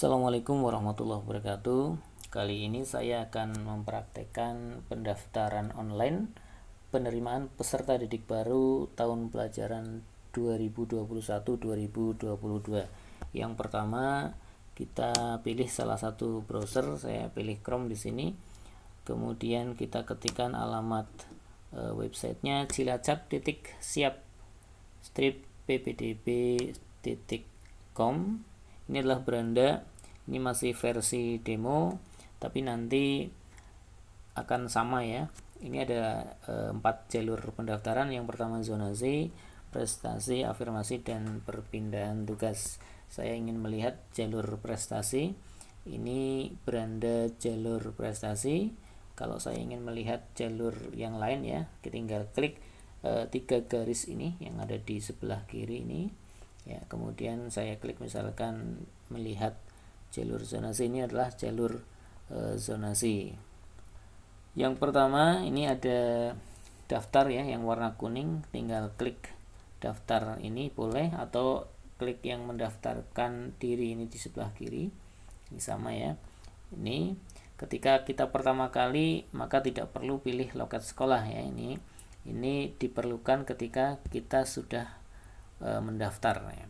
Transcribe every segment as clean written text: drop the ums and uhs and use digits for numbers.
Assalamualaikum warahmatullahi wabarakatuh. Kali ini saya akan mempraktekkan pendaftaran online penerimaan peserta didik baru tahun pelajaran 2021-2022. Yang pertama, kita pilih salah satu browser, saya pilih Chrome di sini. Kemudian kita ketikkan alamat websitenya cilacap.siap-ppdb.com. Ini adalah beranda, ini masih versi demo, tapi nanti akan sama ya. Ini ada 4 jalur pendaftaran. Yang pertama zonasi, prestasi, afirmasi, dan perpindahan tugas. Saya ingin melihat jalur prestasi. Ini beranda jalur prestasi. Kalau saya ingin melihat jalur yang lain ya, kita tinggal klik 3 garis ini yang ada di sebelah kiri ini. Ya, kemudian saya klik misalkan melihat jalur zonasi. Ini adalah jalur zonasi. Yang pertama ini ada daftar ya, yang warna kuning, tinggal klik daftar ini boleh, atau klik yang mendaftarkan diri ini di sebelah kiri. Ini sama ya. Ini ketika kita pertama kali maka tidak perlu pilih loket sekolah ya. Ini diperlukan ketika kita sudah mendaftar ya.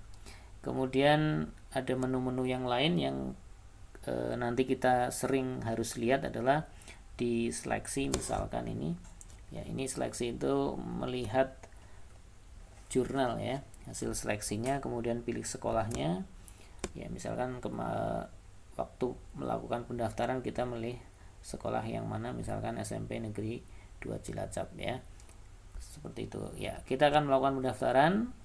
Kemudian ada menu-menu yang lain yang nanti kita sering harus lihat adalah di seleksi, misalkan ini ya, ini seleksi itu melihat jurnal ya, hasil seleksinya, kemudian pilih sekolahnya ya, misalkan waktu melakukan pendaftaran kita milih sekolah yang mana, misalkan SMP Negeri 2 Cilacap ya, seperti itu ya. Kita akan melakukan pendaftaran,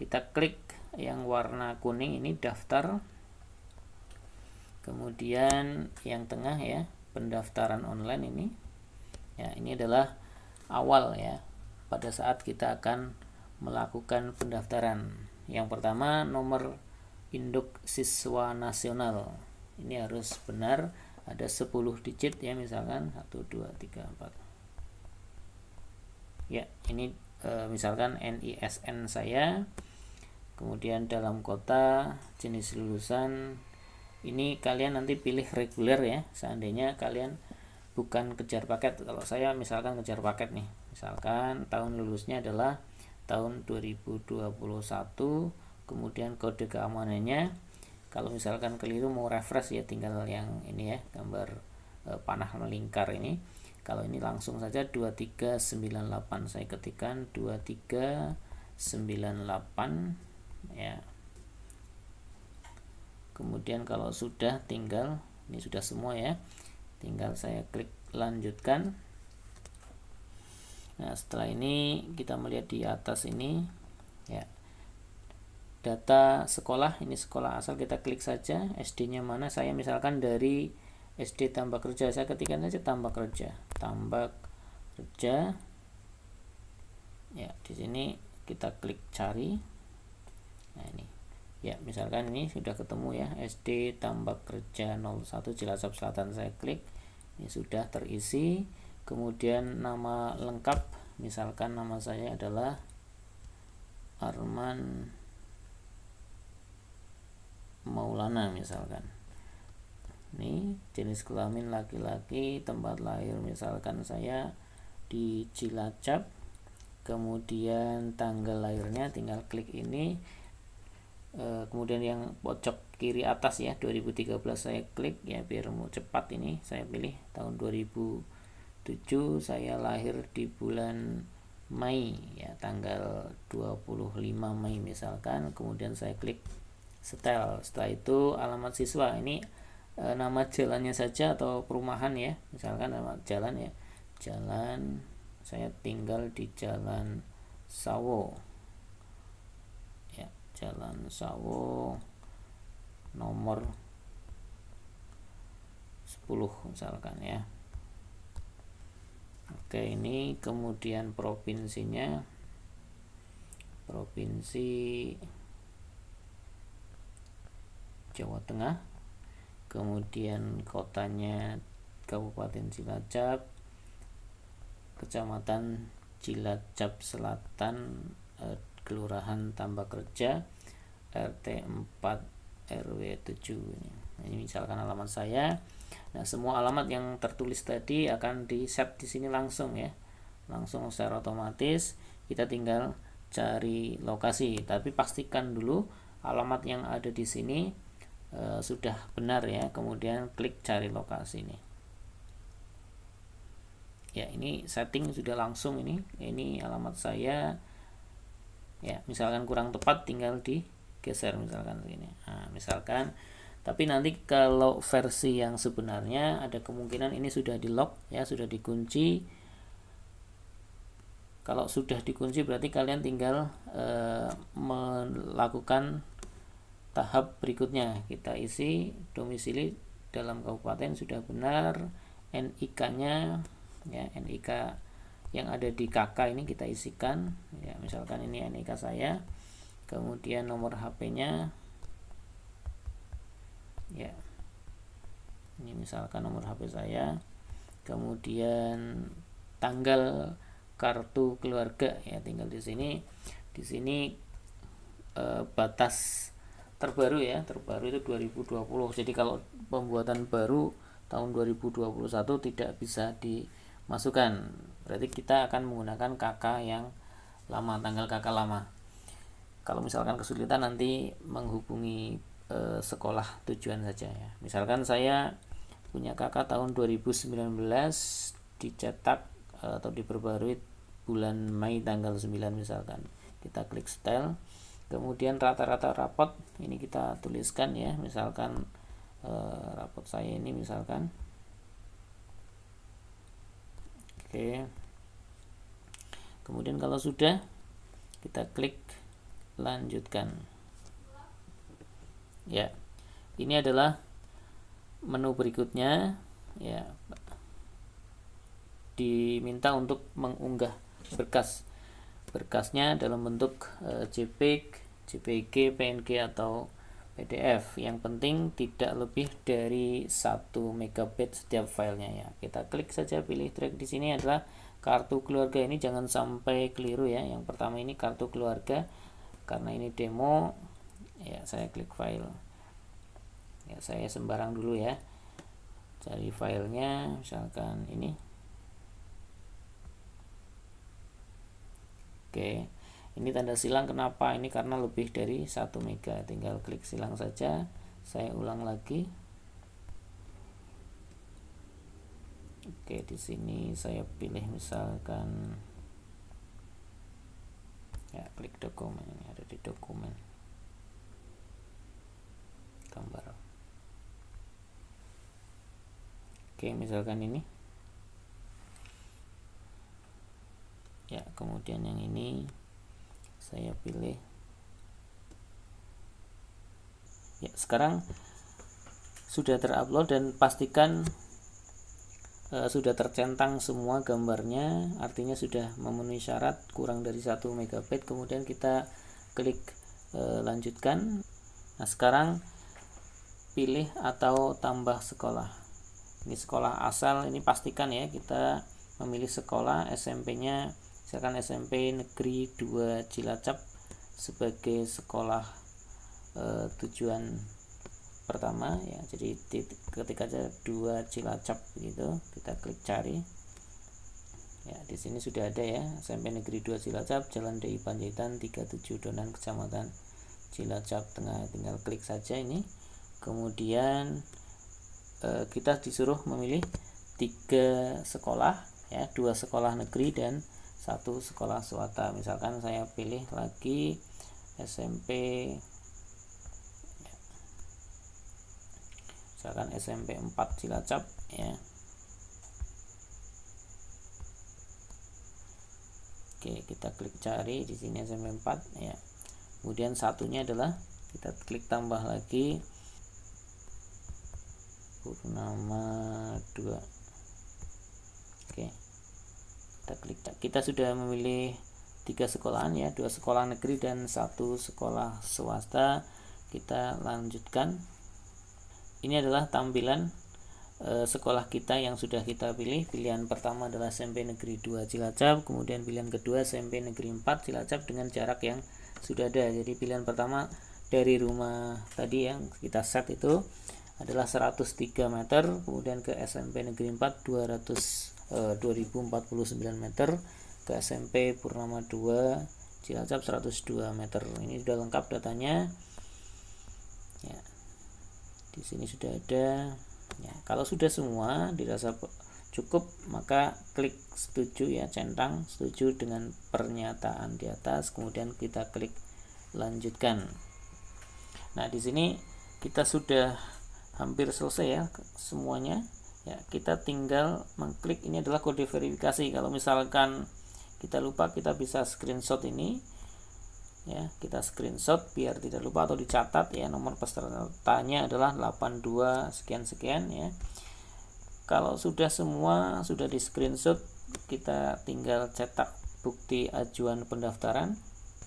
kita klik yang warna kuning ini daftar, kemudian yang tengah ya pendaftaran online ini ya, ini adalah awal ya pada saat kita akan melakukan pendaftaran. Yang pertama, nomor induk siswa nasional ini harus benar, ada 10 digit ya, misalkan 1 2 3 4 ya, ini misalkan NISN saya. Kemudian dalam kota, jenis lulusan, ini kalian nanti pilih reguler ya, seandainya kalian bukan kejar paket. Kalau saya misalkan kejar paket nih, misalkan tahun lulusnya adalah tahun 2021, kemudian kode keamanannya, kalau misalkan keliru mau refresh ya, tinggal yang ini ya, gambar panah melingkar ini. Kalau ini langsung saja 2398, saya ketikkan 2398 ya. Kemudian kalau sudah, tinggal ini sudah semua ya, tinggal saya klik lanjutkan. Nah, setelah ini kita melihat di atas ini ya, data sekolah, ini sekolah asal, kita klik saja SD-nya mana. Saya misalkan dari SD Tambak Reja, saya ketikkan saja Tambak Reja ya. Di sini kita klik cari. Nah, ini ya, misalkan ini sudah ketemu ya, SD Tambak Reja 01 Cilacap Selatan, saya klik, ini sudah terisi. Kemudian nama lengkap, misalkan nama saya adalah Arman Maulana misalkan. Ini jenis kelamin laki-laki, tempat lahir misalkan saya di Cilacap, kemudian tanggal lahirnya tinggal klik ini. Kemudian yang pojok kiri atas ya, 2013 saya klik ya, biar mau cepat. Ini saya pilih tahun 2007, saya lahir di bulan Mei ya, tanggal 25 Mei misalkan. Kemudian saya klik setel. Setelah itu alamat siswa, ini nama jalannya saja atau perumahan ya, misalkan nama jalan ya, jalan, saya tinggal di Jalan Sawo ya, Jalan Sawo nomor 10 misalkan ya. Oke, ini kemudian provinsinya, Provinsi Jawa Tengah, kemudian kotanya Kabupaten Cilacap, Kecamatan Cilacap Selatan, Kelurahan Tambak Reja, RT 4 RW 7 ini. Ini misalkan alamat saya. Nah, semua alamat yang tertulis tadi akan di set di sini langsung ya. Langsung secara otomatis. Kita tinggal cari lokasi, tapi pastikan dulu alamat yang ada di sini sudah benar ya. Kemudian klik cari lokasi ini. Ya, ini setting sudah langsung ini alamat saya ya. Misalkan kurang tepat tinggal digeser misalkan begini. Nah, misalkan, tapi nanti kalau versi yang sebenarnya ada kemungkinan ini sudah di lock ya, sudah dikunci. Kalau sudah dikunci berarti kalian tinggal melakukan tahap berikutnya. Kita isi domisili dalam kabupaten sudah benar, NIK-nya ya, NIK yang ada di KK ini kita isikan ya, misalkan ini NIK saya, kemudian nomor HP-nya ya, ini misalkan nomor HP saya, kemudian tanggal kartu keluarga ya, tinggal di sini batas terbaru ya, terbaru itu 2020. Jadi kalau pembuatan baru tahun 2021 tidak bisa dimasukkan, berarti kita akan menggunakan KK yang lama, tanggal KK lama. Kalau misalkan kesulitan nanti menghubungi sekolah tujuan saja ya. Misalkan saya punya KK tahun 2019 dicetak atau diperbarui bulan Mei tanggal 9 misalkan. Kita klik style, kemudian rata-rata rapot ini kita tuliskan ya, misalkan rapot saya ini misalkan. Oke. Kemudian kalau sudah, kita klik lanjutkan. Ya. Ini adalah menu berikutnya ya. Diminta untuk mengunggah berkasnya dalam bentuk JPEG, JPG, PNG atau PDF. Yang penting tidak lebih dari 1 MB setiap filenya ya. Kita klik saja, pilih track. Di sini adalah kartu keluarga, ini jangan sampai keliru ya. Yang pertama ini kartu keluarga, karena ini demo ya. Saya klik file ya, saya sembarang dulu ya, cari filenya misalkan ini. Oke, ini tanda silang, kenapa? Ini karena lebih dari 1 mega, tinggal klik silang saja. Saya ulang lagi. Oke, di sini saya pilih misalkan ya, klik dokumen, ini ada di dokumen gambar. Oke, misalkan ini ya, kemudian yang ini saya pilih ya. Sekarang sudah terupload dan pastikan sudah tercentang semua gambarnya, artinya sudah memenuhi syarat kurang dari 1 MB. Kemudian kita klik lanjutkan. Nah, sekarang pilih atau tambah sekolah. Ini sekolah asal, ini pastikan ya, kita memilih sekolah SMP-nya misalkan SMP Negeri 2 Cilacap sebagai sekolah tujuan pertama ya. Jadi ketik aja 2 Cilacap gitu, kita klik cari ya. Di sini sudah ada ya, SMP Negeri 2 Cilacap, Jalan DI Panjaitan 37 Donan, Kecamatan Cilacap Tengah. Tinggal klik saja ini. Kemudian kita disuruh memilih 3 sekolah ya, 2 sekolah negeri dan 1 sekolah swasta. Misalkan saya pilih lagi SMP, misalkan SMP 4 Cilacap ya. Oke, kita klik cari di sini SMP 4 ya. Kemudian satunya adalah kita klik tambah lagi Purnama 2. Oke, kita klik. Kita sudah memilih 3 sekolahan ya, 2 sekolah negeri dan 1 sekolah swasta. Kita lanjutkan. Ini adalah tampilan sekolah kita yang sudah kita pilih. Pilihan pertama adalah SMP Negeri 2 Cilacap, kemudian pilihan kedua SMP Negeri 4 Cilacap dengan jarak yang sudah ada. Jadi pilihan pertama dari rumah tadi yang kita set itu adalah 103 meter, kemudian ke SMP Negeri 4 2049 meter, ke SMP Purnama 2 Cilacap 102 meter. Ini sudah lengkap datanya ya, di sini sudah ada ya. Kalau sudah semua dirasa cukup, maka klik setuju ya, centang setuju dengan pernyataan di atas, kemudian kita klik lanjutkan. Nah, di sini kita sudah hampir selesai ya semuanya ya. Kita tinggal mengklik, ini adalah kode verifikasi. Kalau misalkan kita lupa, kita bisa screenshot ini ya, kita screenshot biar tidak lupa atau dicatat ya. Nomor pesertanya adalah 82 sekian ya. Kalau sudah semua sudah di screenshot, kita tinggal cetak bukti ajuan pendaftaran.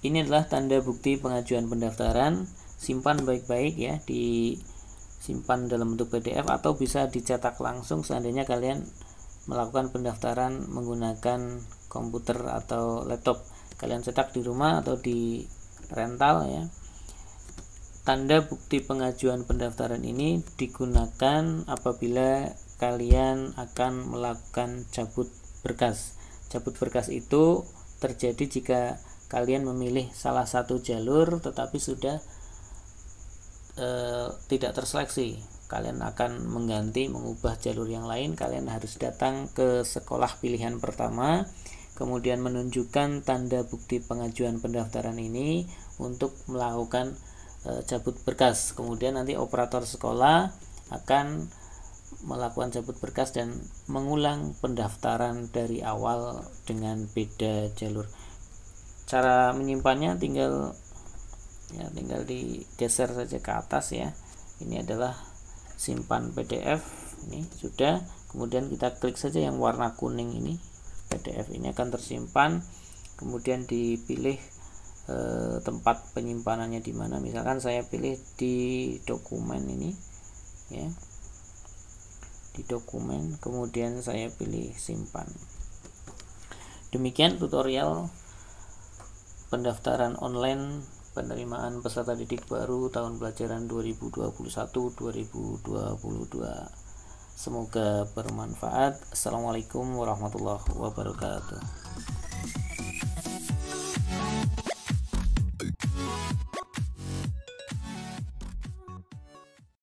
Ini adalah tanda bukti pengajuan pendaftaran. Simpan baik-baik ya, disimpan dalam bentuk PDF atau bisa dicetak langsung seandainya kalian melakukan pendaftaran menggunakan komputer atau laptop. Kalian cetak di rumah atau di rental ya. Tanda bukti pengajuan pendaftaran ini digunakan apabila kalian akan melakukan cabut berkas. Cabut berkas itu terjadi jika kalian memilih salah satu jalur tetapi sudah tidak terseleksi. Kalian akan mengganti, mengubah jalur yang lain. Kalian harus datang ke sekolah pilihan pertama, kemudian menunjukkan tanda bukti pengajuan pendaftaran ini untuk melakukan cabut berkas. Kemudian nanti operator sekolah akan melakukan cabut berkas dan mengulang pendaftaran dari awal dengan beda jalur. Cara menyimpannya tinggal digeser saja ke atas ya. Ini adalah simpan PDF, ini sudah. Kemudian kita klik saja yang warna kuning ini, PDF ini akan tersimpan. Kemudian dipilih tempat penyimpanannya di mana. Misalkan saya pilih di dokumen ini ya, di dokumen, kemudian saya pilih simpan. Demikian tutorial pendaftaran online penerimaan peserta didik baru tahun pelajaran 2021-2022. Semoga bermanfaat. Assalamualaikum warahmatullahi wabarakatuh.